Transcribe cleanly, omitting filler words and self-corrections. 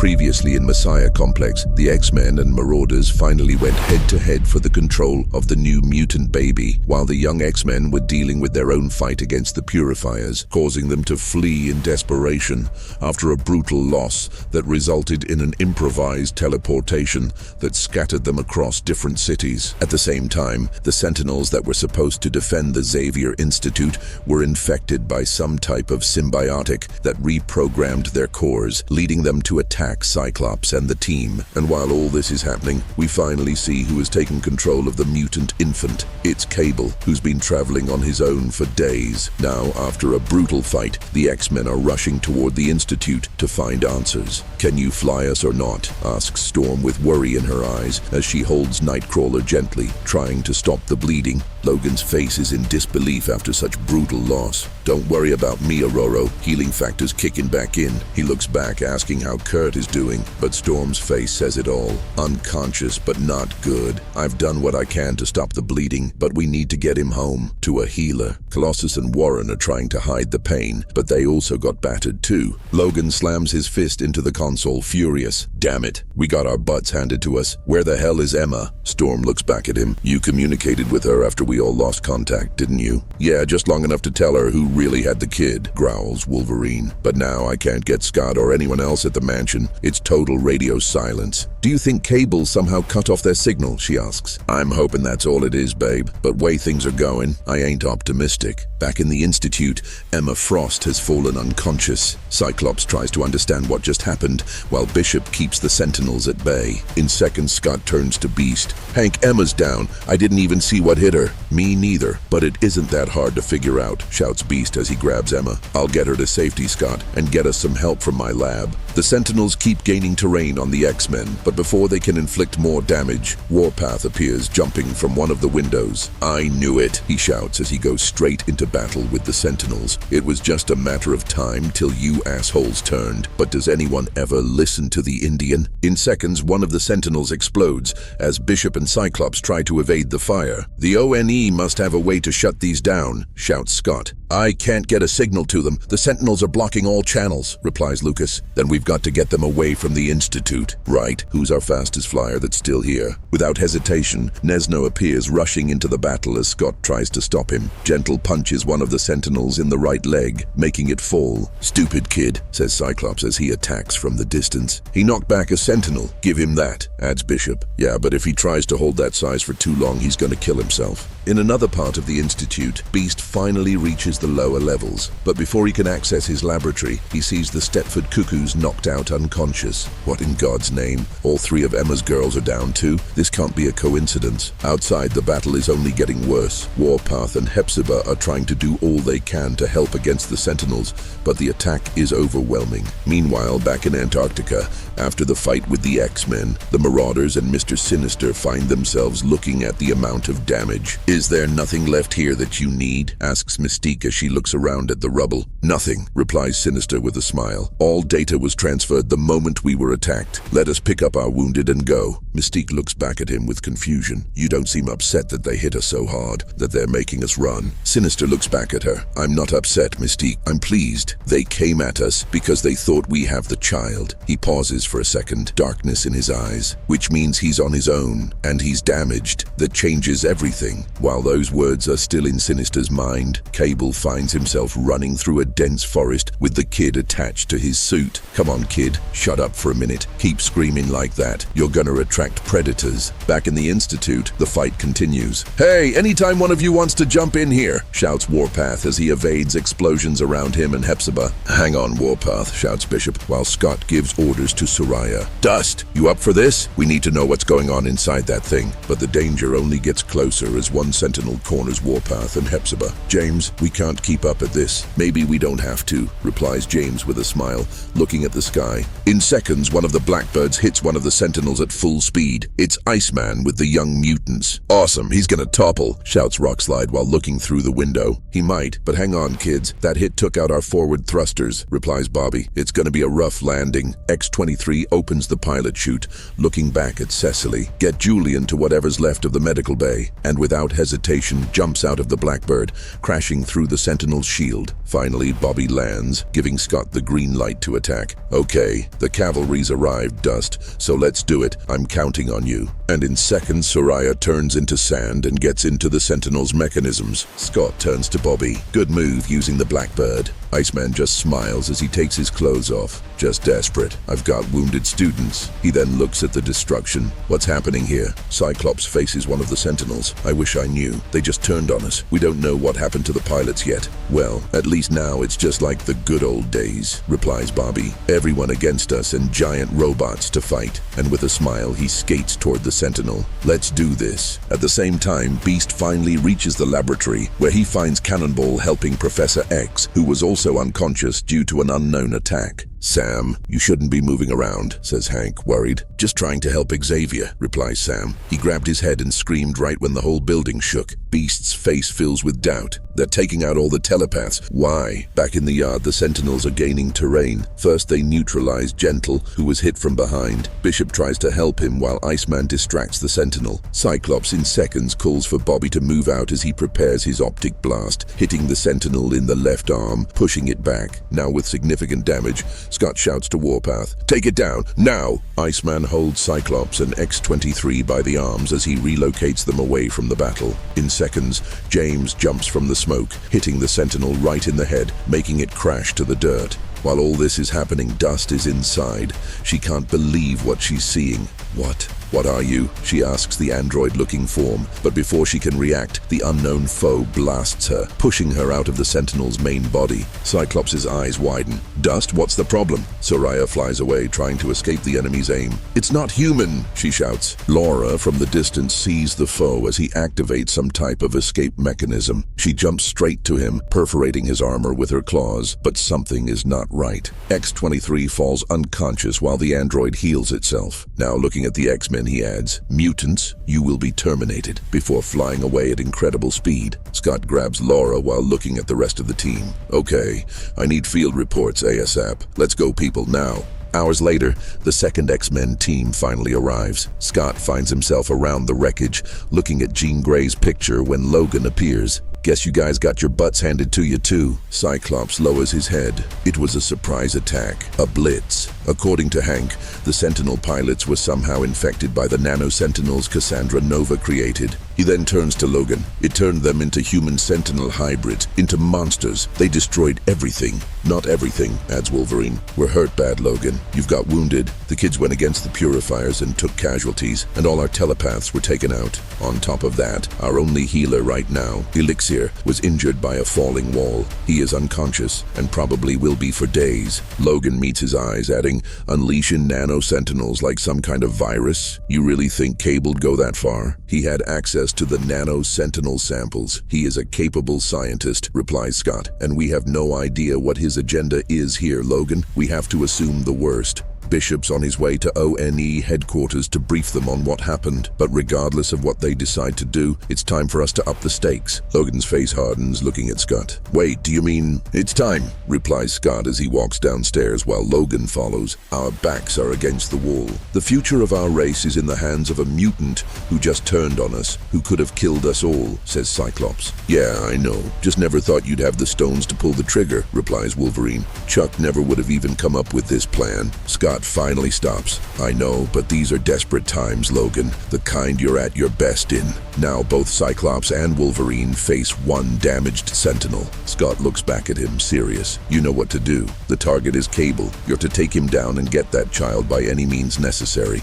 Previously in Messiah Complex, the X-Men and Marauders finally went head-to-head for the control of the new mutant baby, while the young X-Men were dealing with their own fight against the Purifiers, causing them to flee in desperation after a brutal loss that resulted in an improvised teleportation that scattered them across different cities. At the same time, the Sentinels that were supposed to defend the Xavier Institute were infected by some type of symbiotic that reprogrammed their cores, leading them to attack Cyclops and the team. And while all this is happening, we finally see who has taken control of the mutant infant. It's Cable, who's been traveling on his own for days. Now, after a brutal fight, the X-Men are rushing toward the Institute to find answers. "Can you fly us or not?" asks Storm with worry in her eyes as she holds Nightcrawler gently, trying to stop the bleeding. Logan's face is in disbelief after such brutal loss. "Don't worry about me, Aurora. Healing factor's kicking back in." He looks back asking how Kurt is doing, but Storm's face says it all. "Unconscious, but not good. I've done what I can to stop the bleeding, but we need to get him home, to a healer." Colossus and Warren are trying to hide the pain, but they also got battered too. Logan slams his fist into the console, furious. "Damn it, we got our butts handed to us. Where the hell is Emma?" Storm looks back at him. "You communicated with her after we all lost contact, didn't you?" "Yeah, just long enough to tell her who really had the kid," growls Wolverine. "But now I can't get Scot or anyone else at the mansion. It's total radio silence." "Do you think Cable somehow cut off their signal?" she asks. "I'm hoping that's all it is, babe. But way things are going, I ain't optimistic." Back in the Institute, Emma Frost has fallen unconscious. Cyclops tries to understand what just happened, while Bishop keeps the Sentinels at bay. In seconds, Scott turns to Beast. "Hank, Emma's down. I didn't even see what hit her." "Me neither, but it isn't that hard to figure out," shouts Beast as he grabs Emma. "I'll get her to safety, Scott, and get us some help from my lab." The Sentinels keep gaining terrain on the X-Men, but before they can inflict more damage, Warpath appears jumping from one of the windows. "I knew it," he shouts as he goes straight into battle with the Sentinels. "It was just a matter of time till you assholes turned. But does anyone ever listen to the Indian?" In seconds, one of the Sentinels explodes as Bishop and Cyclops try to evade the fire. "The ONE must have a way to shut these down," shouts Scott. "I can't get a signal to them. The Sentinels are blocking all channels," replies Lucas. "Then we've got to get them away from the Institute." "Right. Who's our fastest flyer that's still here?" Without hesitation, Nesno appears rushing into the battle as Scott tries to stop him. Gentle punches one of the Sentinels in the right leg, making it fall. "Stupid kid," says Cyclops as he attacks from the distance. "He knocked back a Sentinel. Give him that," adds Bishop. "Yeah, but if he tries to hold that size for too long, he's gonna kill himself." In another part of the Institute, Beast finally reaches the lower levels, but before he can access his laboratory, he sees the Stepford Cuckoos knocked out unconscious. What in God's name? All three of Emma's girls are down too? This can't be a coincidence. Outside, the battle is only getting worse. Warpath and Hepzibah are trying to do all they can to help against the Sentinels, but the attack is overwhelming. Meanwhile, back in Antarctica, after the fight with the X-Men, the Marauders and Mr. Sinister find themselves looking at the amount of damage. "Is there nothing left here that you need?" asks Mystique as she looks around at the rubble. "Nothing," replies Sinister with a smile. "All data was transferred the moment we were attacked. Let us pick up our wounded and go." Mystique looks back at him with confusion. "You don't seem upset that they hit us so hard, that they're making us run." Sinister looks back at her. "I'm not upset, Mystique. I'm pleased. They came at us because they thought we have the child." He pauses for a second, darkness in his eyes. "Which means he's on his own, and he's damaged. That changes everything." While those words are still in Sinister's mind, Cable finds himself running through a dense forest with the kid attached to his suit. "Come on, kid. Shut up for a minute. Keep screaming like that. You're gonna attract predators." Back in the Institute, the fight continues. "Hey, anytime one of you wants to jump in here," shouts Warpath as he evades explosions around him and Hepzibah. "Hang on, Warpath," shouts Bishop, while Scott gives orders to Soraya. "Dust, you up for this? We need to know what's going on inside that thing." But the danger only gets closer as one Sentinel corners Warpath and Hepzibah. "James, we can't keep up at this." "Maybe we don't have to," replies James with a smile, looking at the sky. In seconds, one of the Blackbirds hits one of the Sentinels at full speed. It's Iceman with the young mutants. "Awesome, he's gonna topple," shouts Rockslide while looking through the window. "He might, but hang on, kids. That hit took out our forward thrusters," replies Bobby. "It's gonna be a rough landing." X-23 opens the pilot chute, looking back at Cecily. "Get Julian to whatever's left of the medical bay," and without hesitation jumps out of the Blackbird, crashing through the Sentinel's shield. Finally, Bobby lands, giving Scot the green light to attack. Okay, the cavalry's arrived, Dust, so let's do it. I'm counting on you. And in seconds, Soraya turns into sand and gets into the Sentinel's mechanisms. Scot turns to Bobby. Good move using the Blackbird. Iceman just smiles as he takes his clothes off. Just desperate. I've got wounded students. He then looks at the destruction. What's happening here? Cyclops faces one of the Sentinels. I wish I knew. They just turned on us. We don't know what happened to the pilots yet. Well, at least now it's just like the good old days, replies Bobby. Everyone against us and giant robots to fight. And with a smile, he skates toward the Sentinel. Let's do this. At the same time, Beast finally reaches the laboratory, where he finds Cannonball helping Professor X, who was also unconscious due to an unknown attack. Sam, you shouldn't be moving around, says Hank, worried. Just trying to help Xavier, replies Sam. He grabbed his head and screamed right when the whole building shook. Beast's face fills with doubt. They're taking out all the telepaths. Why? Back in the yard, the Sentinels are gaining terrain. First, they neutralize Gentle, who was hit from behind. Bishop tries to help him while Iceman distracts the Sentinel. Cyclops in seconds calls for Bobby to move out as he prepares his optic blast, hitting the Sentinel in the left arm, pushing it back. Now with significant damage, Scot shouts to Warpath, "Take it down, now!" Iceman holds Cyclops and X-23 by the arms as he relocates them away from the battle. In seconds, James jumps from the smoke, hitting the Sentinel right in the head, making it crash to the dirt. While all this is happening, Dust is inside. She can't believe what she's seeing. What are you? She asks the android-looking form, but before she can react, the unknown foe blasts her, pushing her out of the Sentinel's main body. Cyclops' eyes widen. Dust, what's the problem? Soraya flies away, trying to escape the enemy's aim. It's not human, she shouts. Laura, from the distance, sees the foe as he activates some type of escape mechanism. She jumps straight to him, perforating his armor with her claws, but something is not right. X-23 falls unconscious while the android heals itself. Now looking at the X-Men, he adds, "Mutants, you will be terminated," before flying away at incredible speed. Scot grabs Laura while looking at the rest of the team. Okay, I need field reports ASAP. Let's go, people, now. Hours later, the second X-Men team finally arrives. Scot finds himself around the wreckage, looking at Jean Grey's picture when Logan appears. Guess you guys got your butts handed to you too. Cyclops lowers his head. It was a surprise attack, a blitz. According to Hank, the Sentinel pilots were somehow infected by the nano-sentinels Cassandra Nova created. He then turns to Logan. It turned them into human Sentinel hybrids, into monsters. They destroyed everything. Not everything, adds Wolverine. We're hurt bad, Logan. You've got wounded. The kids went against the purifiers and took casualties, and all our telepaths were taken out. On top of that, our only healer right now, Elixir, was injured by a falling wall. He is unconscious, and probably will be for days. Logan meets his eyes, adding, "Unleashing nano-sentinels like some kind of virus? You really think Cable'd go that far? He had access to the nano-sentinel samples. He is a capable scientist," replies Scot, "and we have no idea what his agenda is here, Logan. We have to assume the worst." Bishop's on his way to ONE headquarters to brief them on what happened, but regardless of what they decide to do, it's time for us to up the stakes. Logan's face hardens, looking at Scot. "Wait, do you mean—" "It's time," replies Scot as he walks downstairs while Logan follows. "Our backs are against the wall. The future of our race is in the hands of a mutant who just turned on us, who could have killed us all," says Cyclops. "Yeah, I know. Just never thought you'd have the stones to pull the trigger," replies Wolverine. "Chuck never would have even come up with this plan." Scot finally stops. "I know, but these are desperate times, Logan. The kind you're at your best in." Now both Cyclops and Wolverine face one damaged Sentinel. Scot looks back at him, serious. "You know what to do. The target is Cable. You're to take him down and get that child by any means necessary."